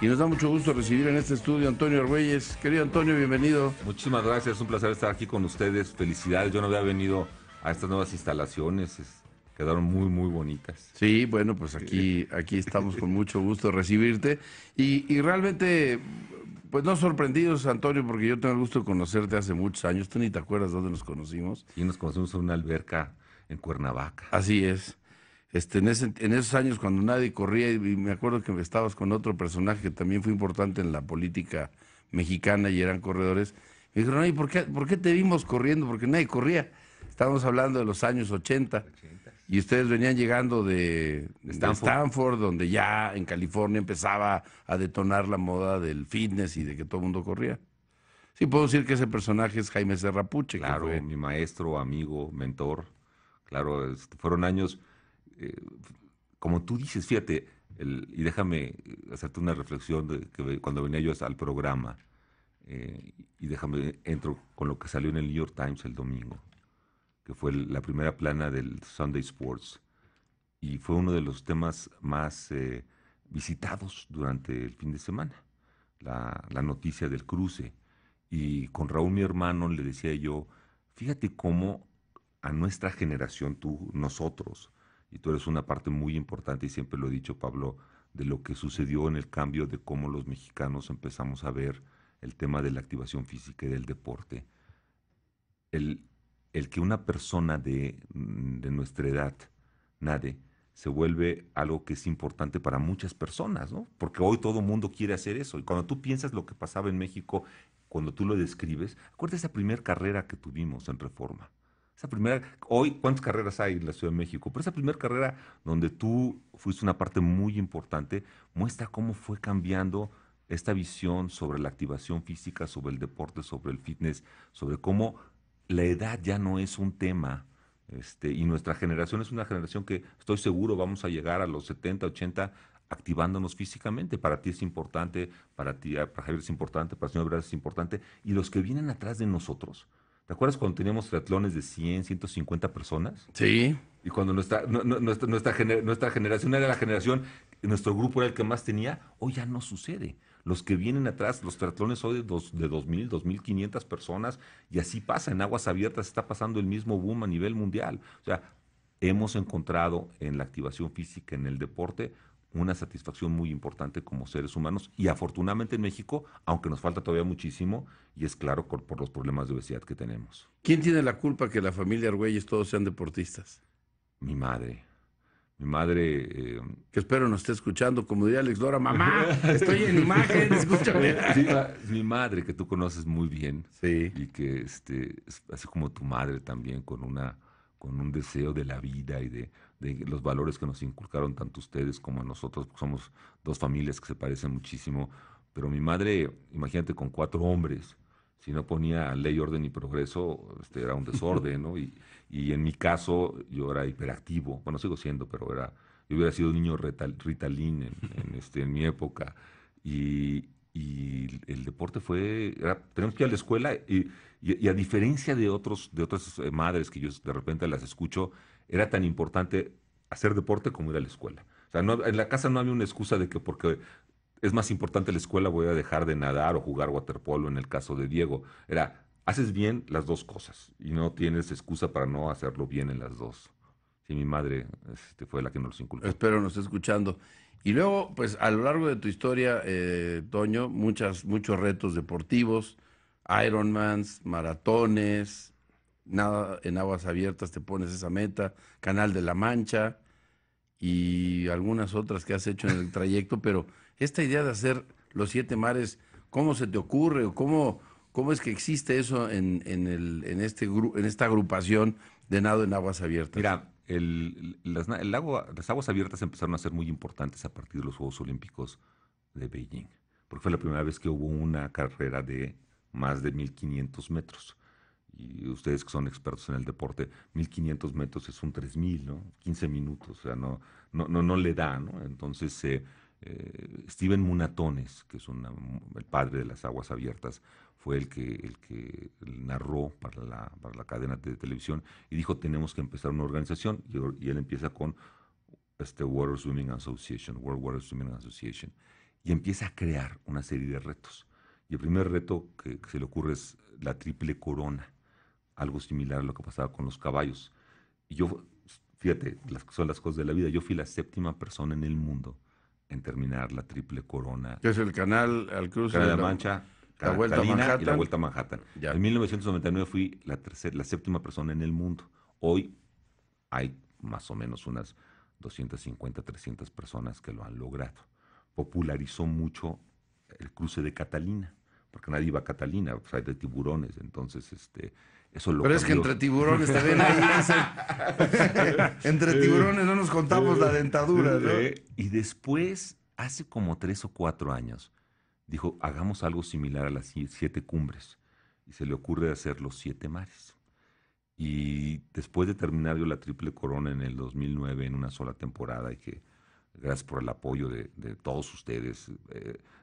Y nos da mucho gusto recibir en este estudio a Antonio Argüelles. Querido Antonio, bienvenido. Muchísimas gracias, es un placer estar aquí con ustedes. Felicidades, yo no había venido a estas nuevas instalaciones, quedaron muy, muy bonitas. Sí, bueno, pues aquí estamos con mucho gusto de recibirte. Y realmente, pues no sorprendidos, Antonio, porque yo tengo el gusto de conocerte hace muchos años. Tú ni te acuerdas dónde nos conocimos. Y nos conocimos en una alberca en Cuernavaca. Así es. En esos años cuando nadie corría, y me acuerdo que estabas con otro personaje que también fue importante en la política mexicana y eran corredores, me dijeron, ay, ¿por qué te vimos corriendo? Porque nadie corría. Estábamos hablando de los años 80 80. y ustedes venían llegando De de Stanford. Stanford, donde ya en California empezaba a detonar la moda del fitness y de que todo el mundo corría. Sí, puedo decir que ese personaje es Jaime Serrapuche, que Claro, fue... mi maestro, amigo, mentor. Claro, fueron años, eh, como tú dices, fíjate, y déjame hacerte una reflexión de que cuando venía yo al programa, y déjame, entro con lo que salió en el New York Times el domingo, que fue la primera plana del Sunday Sports, y fue uno de los temas más visitados durante el fin de semana, la noticia del cruce. Y con Raúl, mi hermano, le decía yo, fíjate cómo a nuestra generación, tú, nosotros, y tú eres una parte muy importante, y siempre lo he dicho, Pablo, de lo que sucedió en el cambio de cómo los mexicanos empezamos a ver el tema de la activación física y del deporte. El, el que una persona de nuestra edad nade se vuelve algo que es importante para muchas personas, ¿no? Porque hoy todo el mundo quiere hacer eso. Y cuando tú piensas lo que pasaba en México, cuando tú lo describes, acuérdate esa primera carrera que tuvimos en Reforma. Esa primera, hoy, ¿cuántas carreras hay en la Ciudad de México? Pero esa primera carrera donde tú fuiste una parte muy importante, muestra cómo fue cambiando esta visión sobre la activación física, sobre el deporte, sobre el fitness, sobre cómo la edad ya no es un tema. Y nuestra generación es una generación que estoy seguro vamos a llegar a los 70, 80 activándonos físicamente. Para ti es importante, para ti, para Javier es importante, para el señor Braz es importante. Y los que vienen atrás de nosotros, ¿te acuerdas cuando teníamos triatlones de 100, 150 personas? Sí, Y cuando nuestra generación era la generación, nuestro grupo era el que más tenía, hoy ya no sucede. Los que vienen atrás, los triatlones hoy de 2.000, 2.500 personas, y así pasa, en aguas abiertas está pasando el mismo boom a nivel mundial. O sea, hemos encontrado en la activación física, en el deporte, una satisfacción muy importante como seres humanos, y afortunadamente en México, aunque nos falta todavía muchísimo, y es claro por los problemas de obesidad que tenemos. ¿quién tiene la culpa que la familia Argüelles todos sean deportistas? Mi madre. Mi madre, Que espero nos esté escuchando, como diría Alex Lora, mamá, estoy en imagen, escúchame. sí, mi madre que tú conoces muy bien Sí, y que es así como tu madre también con un deseo de la vida y de los valores que nos inculcaron tanto ustedes como a nosotros, porque somos dos familias que se parecen muchísimo, pero mi madre, imagínate con 4 hombres, si no ponía ley, orden y progreso, era un desorden, ¿no? Y en mi caso yo era hiperactivo, bueno, sigo siendo, pero yo hubiera sido un niño Ritalin en mi época. Y el deporte tenemos que ir a la escuela y a diferencia de otras madres que yo de repente las escucho, era tan importante hacer deporte como ir a la escuela. O sea, en la casa no había una excusa de que porque es más importante la escuela voy a dejar de nadar o jugar waterpolo en el caso de Diego. Haces bien las dos cosas y no tienes excusa para no hacerlo bien en las dos. Sí, mi madre fue la que nos los inculcó. espero nos esté escuchando. Y luego, pues a lo largo de tu historia, Toño, muchos retos deportivos, Ironmans, maratones, nada en aguas abiertas te pones esa meta, Canal de la Mancha y algunas otras que has hecho en el trayecto, pero esta idea de hacer los 7 mares, ¿cómo se te ocurre o cómo es que existe eso en esta agrupación de nado en aguas abiertas? Mira, las aguas abiertas empezaron a ser muy importantes a partir de los Juegos Olímpicos de Beijing, porque fue la primera vez que hubo una carrera de más de 1.500 metros. Y ustedes que son expertos en el deporte, 1.500 metros es un 3.000, ¿no? 15 minutos, o sea, no le da, ¿no? Entonces, Steven Munatones, que es el padre de las aguas abiertas, fue el que narró para la cadena de televisión y dijo, tenemos que empezar una organización, y él empieza con Water Swimming Association, World Water Swimming Association. y empieza a crear una serie de retos. Y el primer reto que se le ocurre es la triple corona, algo similar a lo que pasaba con los caballos. Y yo, fíjate, son las cosas de la vida. Yo fui la 7ª persona en el mundo en terminar la triple corona. Que es el canal al cruce Canal de de la Mancha, la Vuelta a Catalina y la Manhattan. Vuelta a Manhattan. Ya. En 1999 fui la 7ª persona en el mundo. Hoy hay más o menos unas 250, 300 personas que lo han logrado. Popularizó mucho el cruce de Catalina, porque nadie iba a Catalina, pues hay de tiburones, entonces eso lo Pero es que cambió. entre tiburones te ven ahí. Entre tiburones no nos contamos la dentadura, ¿no? Y después, hace como 3 o 4 años, dijo, hagamos algo similar a las 7 cumbres. Y se le ocurre hacer los 7 mares. Y después de terminar yo la triple corona en el 2009 en una sola temporada y que gracias por el apoyo de todos ustedes,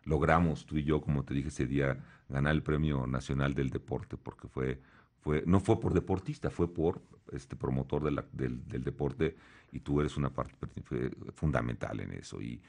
logramos tú y yo, como te dije ese día, ganar el Premio Nacional del Deporte porque no fue por deportista, fue por promotor del deporte y tú eres una parte fundamental en eso. Y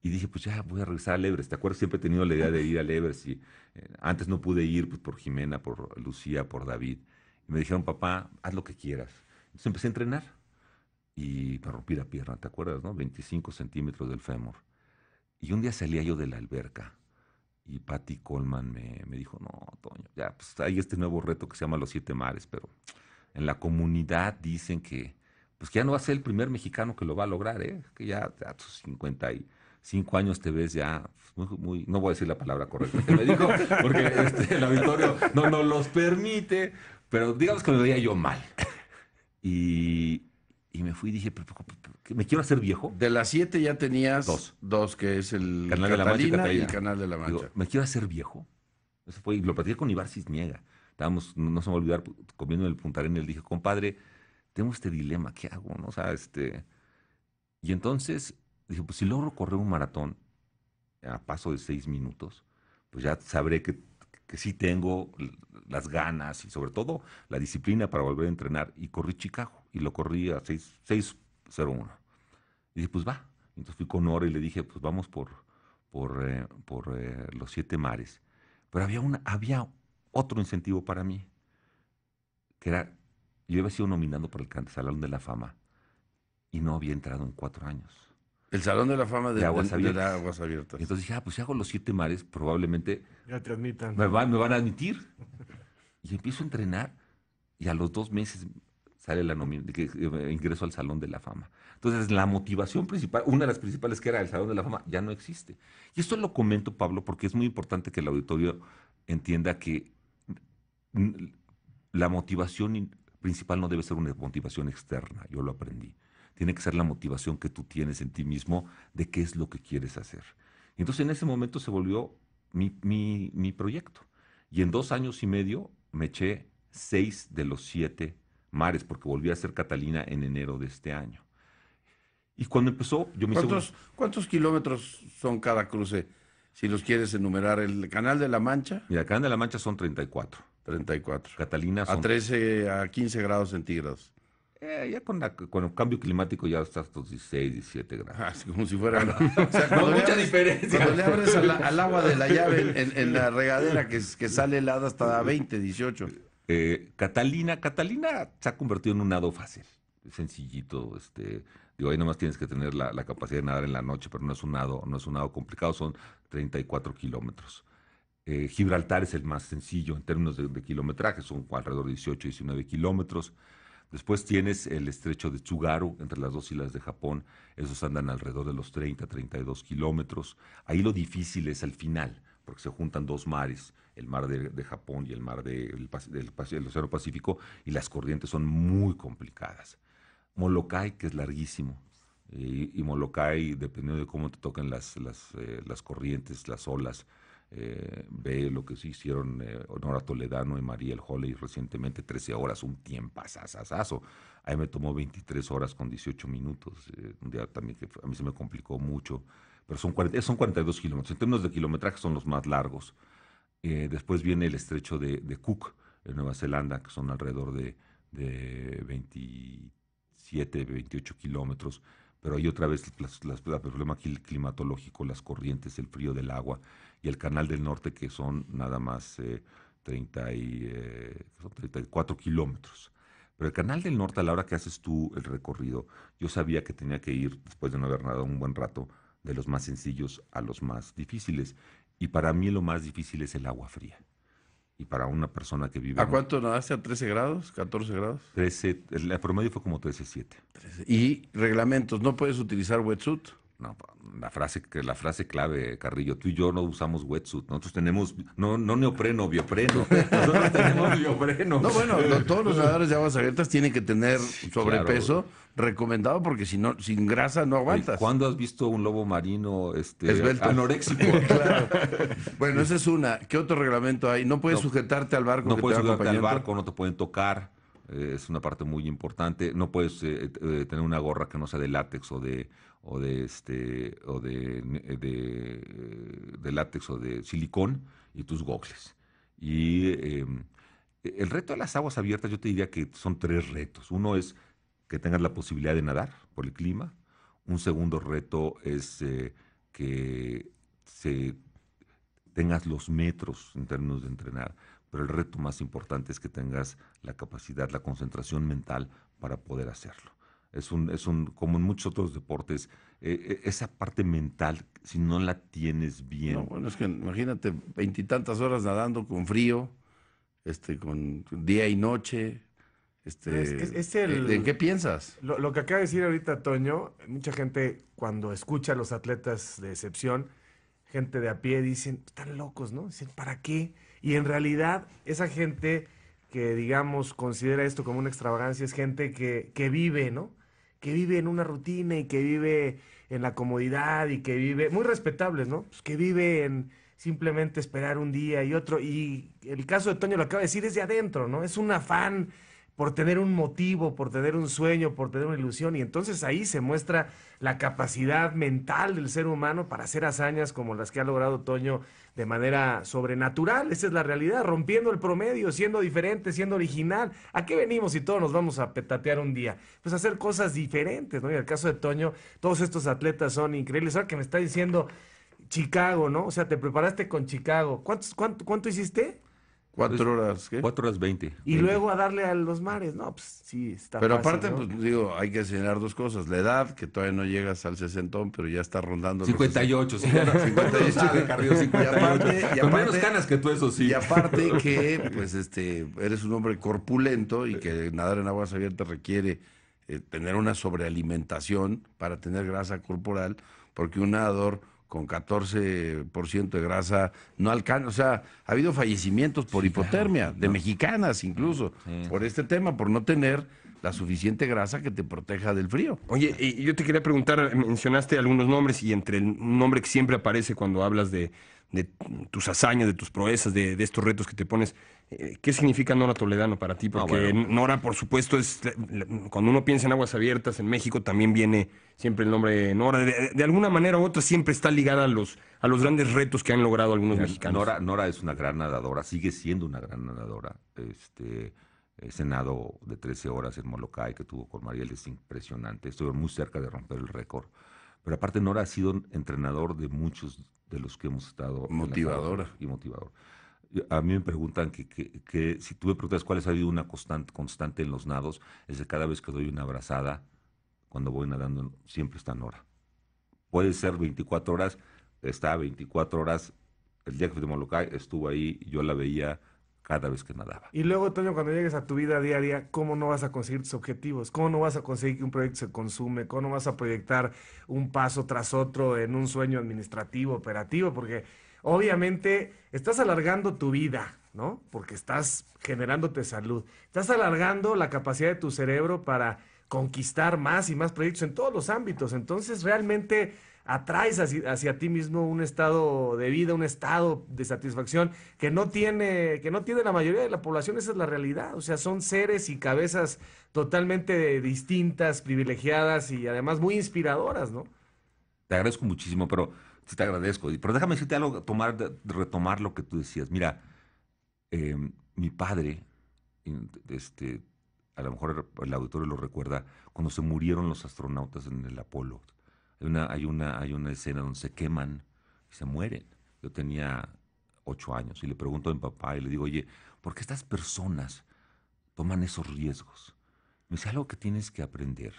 dije, pues ya voy a regresar al Everest. ¿Te acuerdas? Siempre he tenido la idea de ir al Everest y antes no pude ir pues, por Jimena, por Lucía, por David. Y me dijeron, papá, haz lo que quieras. Entonces empecé a entrenar y me rompí la pierna, ¿te acuerdas, no? 25 centímetros del fémur. Y un día salía yo de la alberca y Patty Coleman me dijo, no, Toño, ya, pues hay este nuevo reto que se llama los 7 mares, pero en la comunidad dicen pues que ya no va a ser el primer mexicano que lo va a lograr, ¿eh? Que ya a tus 55 años te ves ya no voy a decir la palabra correcta que me dijo, porque el auditorio no los permite, pero digamos que me veía yo mal. Y, y me fui y dije, ¿me quiero hacer viejo? De las 7 ya tenías Dos. dos, que es el Canal de la Mancha y Catalina y Catalina. el Canal de la Digo, Mancha. ¿me quiero hacer viejo? Eso fue, y lo platiqué con Ibar Cisniega. Estábamos, no se me va a olvidar, comiendo en el Punta Arenas, le dije, compadre, tengo este dilema, ¿qué hago? ¿No? O sea, Y entonces dije, pues si logro correr un maratón a paso de 6 minutos, pues ya sabré que sí tengo las ganas y sobre todo la disciplina para volver a entrenar. Y corrí Chicago y lo corrí a 6:01. Y dije, pues va. Entonces fui con Nora y le dije, pues vamos por los 7 mares. Pero había otro incentivo para mí, que era, yo había sido nominado para el Salón de la Fama y no había entrado en 4 años. El Salón de la Fama De Aguas de Abiertas. Aguas Abiertas. Y entonces dije, pues si hago los 7 mares, probablemente Ya te admitan. me van a admitir. Y empiezo a entrenar y a los 2 meses sale la nominación, que ingreso al Salón de la Fama. Entonces, la motivación principal, una de las principales que era el Salón de la Fama, ya no existe. Y esto lo comento, Pablo, porque es muy importante que el auditorio entienda que la motivación principal no debe ser una motivación externa, yo lo aprendí. Tiene que ser la motivación que tú tienes en ti mismo de qué es lo que quieres hacer. Y entonces, en ese momento se volvió mi proyecto. Y en 2 años y medio me eché 6 de los 7 mares, porque volví a ser Catalina en enero de este año. Y cuando empezó, yo me hice ¿Cuántos kilómetros son cada cruce? Si los quieres enumerar, el Canal de la Mancha, Mira, Canal de la Mancha son 34. 34. Catalina A son... 13, a 15 grados centígrados. Ya con el cambio climático ya está hasta 16, 17 grados. Ah, es como si fuera... O sea, cuando No, le mucha abres- diferencia. Cuando le abres al agua de la llave en la regadera que sale helada hasta 20, 18. Catalina se ha convertido en un nado fácil, es sencillito, digo, ahí nomás tienes que tener la capacidad de nadar en la noche, pero no es un nado complicado, son 34 kilómetros. Gibraltar es el más sencillo en términos de kilometraje, son alrededor de 18, 19 kilómetros. Después tienes el estrecho de Tsugaru, entre las 2 islas de Japón, esos andan alrededor de los 30, 32 kilómetros. Ahí lo difícil es al final, porque se juntan 2 mares, el mar de Japón y el mar del Océano Pacífico, y las corrientes son muy complicadas. Molokai, que es larguísimo, y Molokai, dependiendo de cómo te tocan las corrientes, las olas, ve lo que se hicieron Nora Toledano y María El Holley recientemente, 13 horas, un tiempazazazazo. Ahí me tomó 23 horas con 18 minutos, un día también que a mí se me complicó mucho, pero son 42 kilómetros. En términos de kilometraje son los más largos. Después viene el estrecho de Cook, en Nueva Zelanda, que son alrededor de 27, 28 kilómetros, pero hay otra vez el problema climatológico, las corrientes, el frío del agua y el Canal del Norte, que son nada más 34 kilómetros. Pero el Canal del Norte, a la hora que haces tú el recorrido, yo sabía que tenía que ir, después de no haber nadado un buen rato, de los más sencillos a los más difíciles. Y para mí lo más difícil es el agua fría. Y para una persona que vive ¿A en cuánto nadaste? ¿A 13 grados? ¿14 grados? 13, el promedio fue como 13.7. Y reglamentos, no puedes utilizar wetsuit. No, la frase clave, Carrillo, tú y yo no usamos wetsuit, nosotros tenemos, no neopreno, biopreno, nosotros tenemos biopreno. No, bueno, todos los nadadores de aguas abiertas tienen que tener sobrepeso Claro. recomendado porque si no, sin grasa no Oye, aguantas. ¿cuándo has visto un lobo marino Esbelto. anoréxico? Claro. Bueno, esa es una. ¿Qué otro reglamento hay? No puedes No, sujetarte al barco no que puedes te va subirte al acompañando. barco, no te pueden tocar, es una parte muy importante. No puedes tener una gorra que no sea de látex de látex o de silicón y tus gogles. Y el reto de las aguas abiertas, yo te diría que son tres retos. Uno es que tengas la posibilidad de nadar por el clima. Un segundo reto es que tengas los metros en términos de entrenar, pero el reto más importante es que tengas la capacidad, la concentración mental para poder hacerlo. Como en muchos otros deportes, esa parte mental, si no la tienes No, bien, bueno, es que imagínate, veintitantas horas nadando con frío, con día y noche. Es ¿En qué piensas? lo que acaba de decir ahorita Toño, mucha gente cuando escucha a los atletas de excepción, gente de a pie, dicen, están locos, ¿no? Dicen, ¿para qué? Y en realidad, esa gente que, digamos, considera esto como una extravagancia, es gente que vive, ¿no? Que vive en una rutina y que vive en la comodidad y que vive, muy respetables, ¿no? Pues que vive en simplemente esperar un día y otro. Y el caso de Toño lo acaba de decir, es de adentro, ¿no? Es un afán por tener un motivo, por tener un sueño, por tener una ilusión. Y entonces ahí se muestra la capacidad mental del ser humano para hacer hazañas como las que ha logrado Toño de manera sobrenatural. Esa es la realidad, rompiendo el promedio, siendo diferente, siendo original. ¿A qué venimos si todos nos vamos a petatear un día? Pues a hacer cosas diferentes, ¿no? Y en el caso de Toño, todos estos atletas son increíbles. Ahora que me está diciendo Chicago, ¿no? O sea, te preparaste con Chicago. ¿Cuánto hiciste? pues, 4 horas, ¿qué? 4 horas 20. Y luego a darle a los mares. No, pues sí, está Pero fácil, aparte, ¿no? pues digo, hay que señalar dos cosas. La edad, que todavía no llegas al sesentón, pero ya está rondando los 58, sí, ya no, 58. sabe, Carrillo, 58. Y Con menos aparte- canas que tú, eso sí. Y aparte que, pues, eres un hombre corpulento y que nadar en aguas abiertas requiere tener una sobrealimentación para tener grasa corporal, porque un nadador con 14% de grasa no alcanza. O sea, ha habido fallecimientos por Sí, hipotermia, claro, de no. mexicanas incluso, Sí. por este tema, por no tener la suficiente grasa que te proteja del frío. Oye, y yo te quería preguntar, mencionaste algunos nombres y entre un nombre que siempre aparece cuando hablas de tus hazañas, de tus proezas, de estos retos que te pones, ¿qué significa Nora Toledano para ti? No, Porque bueno. Nora, por supuesto, cuando uno piensa en aguas abiertas en México, también viene siempre el nombre de Nora. De alguna manera u otra siempre está ligada a los grandes retos que han logrado algunos Mira, mexicanos. Nora es una gran nadadora, sigue siendo una gran nadadora. Ese nado de 13 horas en Molokai que tuvo con Mariel es impresionante. Estuvo muy cerca de romper el récord. Pero aparte, Nora ha sido un entrenador de muchos de los que hemos estado. en las Motivadora. aguas y motivador. A mí me preguntan que si tú me preguntas cuál ha sido una constante en los nados, es que cada vez que doy una abrazada, cuando voy nadando, siempre está Nora. Puede ser 24 horas, está 24 horas. El día que fui de Molokai estuvo ahí, yo la veía cada vez que nadaba. Y luego, Toño, cuando llegues a tu vida diaria, ¿cómo no vas a conseguir tus objetivos? ¿Cómo no vas a conseguir que un proyecto se consume? ¿Cómo no vas a proyectar un paso tras otro en un sueño administrativo, operativo? Porque obviamente estás alargando tu vida, ¿no? Porque estás generándote salud. Estás alargando la capacidad de tu cerebro para conquistar más y más proyectos en todos los ámbitos. Entonces, realmente atraes hacia ti mismo un estado de vida, un estado de satisfacción que no tiene la mayoría de la población. Esa es la realidad. O sea, son seres y cabezas totalmente distintas, privilegiadas y además muy inspiradoras, ¿no? Te agradezco muchísimo, pero sí te agradezco. Pero déjame decirte algo, retomar lo que tú decías. Mira, mi padre, a lo mejor el auditorio lo recuerda, cuando se murieron los astronautas en el Apolo. Hay una escena donde se queman y se mueren. Yo tenía 8 años y le pregunto a mi papá y le digo, oye, ¿por qué estas personas toman esos riesgos? Me dice, algo que tienes que aprender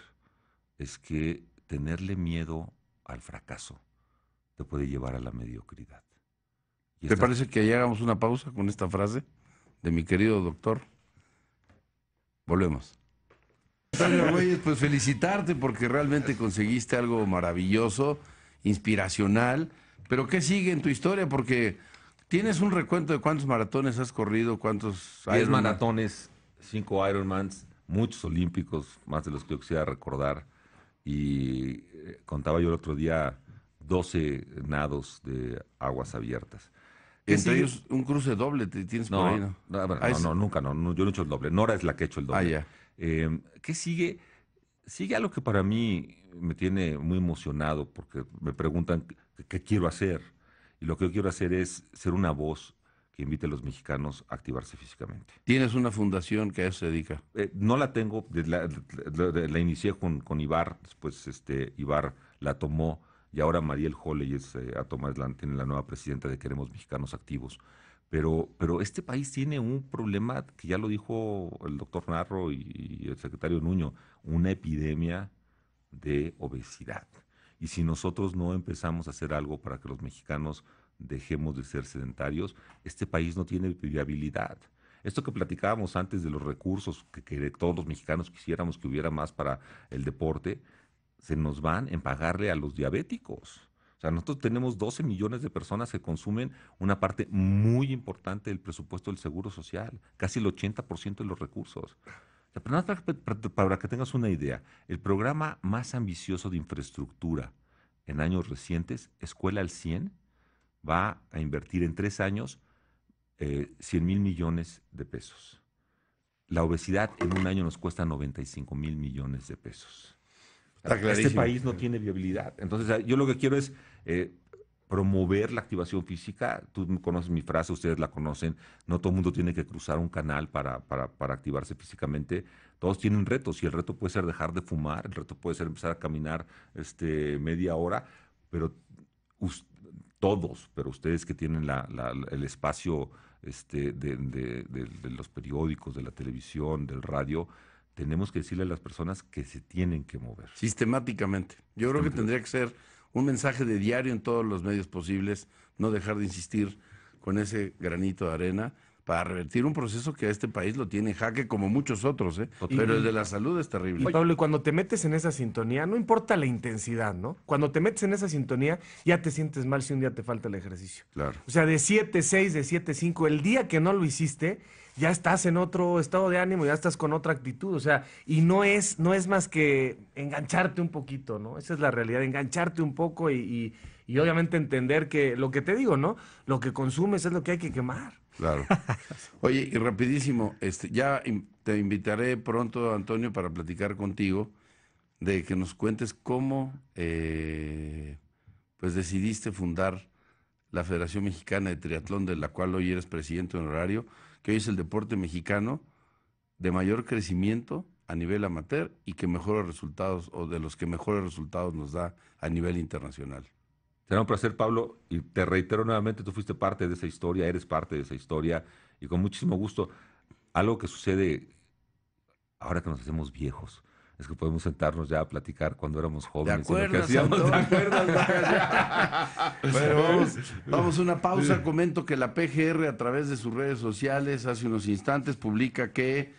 es que tenerle miedo al fracaso te puede llevar a la mediocridad. ¿Te parece que ya hagamos una pausa con esta frase de mi querido doctor? Volvemos. Antonio Argüelles, pues felicitarte porque realmente conseguiste algo maravilloso, inspiracional. Pero ¿qué sigue en tu historia? Porque tienes un recuento de cuántos maratones has corrido, cuántos 10 Ironman. maratones, 5 Ironmans, muchos olímpicos, más de los que yo quisiera recordar. Y contaba yo el otro día 12 nados de aguas abiertas. Entre ellos un cruce doble tienes por ahí, ¿no? Nunca, yo no he hecho el doble. Nora es la que ha hecho el doble. Ya. ¿Qué sigue? Sigue algo que para mí me tiene muy emocionado porque me preguntan qué quiero hacer. Y lo que yo quiero hacer es ser una voz que invite a los mexicanos a activarse físicamente. ¿Tienes una fundación que a eso se dedica? No la tengo, la inicié con Ibar, después Ibar la tomó y ahora Mariel Holley tiene la nueva presidenta de Queremos Mexicanos Activos. Pero este país tiene un problema que ya lo dijo el doctor Narro y el secretario Nuño, una epidemia de obesidad. Y si nosotros no empezamos a hacer algo para que los mexicanos dejemos de ser sedentarios, este país no tiene viabilidad. Esto que platicábamos antes de los recursos que todos los mexicanos quisiéramos que hubiera más para el deporte, se nos van en pagarle a los diabéticos. O sea, nosotros tenemos 12 millones de personas que consumen una parte muy importante del presupuesto del Seguro Social, casi el 80% de los recursos. O sea, pero nada más para que tengas una idea, el programa más ambicioso de infraestructura en años recientes, Escuela al 100, va a invertir en 3 años 100,000 millones de pesos. La obesidad en un año nos cuesta 95,000 millones de pesos. Este país no tiene viabilidad. Entonces, yo lo que quiero es promover la activación física. Tú conoces mi frase, ustedes la conocen. No todo el mundo tiene que cruzar un canal para activarse físicamente. Todos tienen retos y el reto puede ser dejar de fumar, el reto puede ser empezar a caminar media hora, pero pero ustedes que tienen el espacio de los periódicos, de la televisión, del radio, tenemos que decirle a las personas que se tienen que mover. Sistemáticamente. Yo creo que tendría que ser un mensaje de diario en todos los medios posibles, no dejar de insistir con ese granito de arena para revertir un proceso que a este país lo tiene en jaque como muchos otros, ¿eh? Pero el de la salud es terrible. Y Pablo, y cuando te metes en esa sintonía, no importa la intensidad, ¿no? Cuando te metes en esa sintonía, ya te sientes mal si un día te falta el ejercicio. Claro. O sea, de 7-6, de 7-5, el día que no lo hiciste, ya estás en otro estado de ánimo, ya estás con otra actitud, o sea, y no es más que engancharte un poquito, ¿no? Esa es la realidad, engancharte un poco y obviamente entender que lo que te digo, ¿no? Lo que consumes es lo que hay que quemar. Claro. Oye, y rapidísimo, te invitaré pronto, Antonio, para platicar contigo de que nos cuentes cómo pues decidiste fundar la Federación Mexicana de Triatlón, de la cual hoy eres presidente honorario, que hoy es el deporte mexicano de mayor crecimiento a nivel amateur y que mejores resultados, o de los que mejores resultados nos da a nivel internacional. Será un placer, Pablo, y te reitero nuevamente, tú fuiste parte de esa historia, eres parte de esa historia, y con muchísimo gusto. Algo que sucede ahora que nos hacemos viejos, es que podemos sentarnos ya a platicar cuando éramos jóvenes. ¿Te acuerdas? Bueno, vamos a una pausa. Comento que la PGR, a través de sus redes sociales, hace unos instantes publica que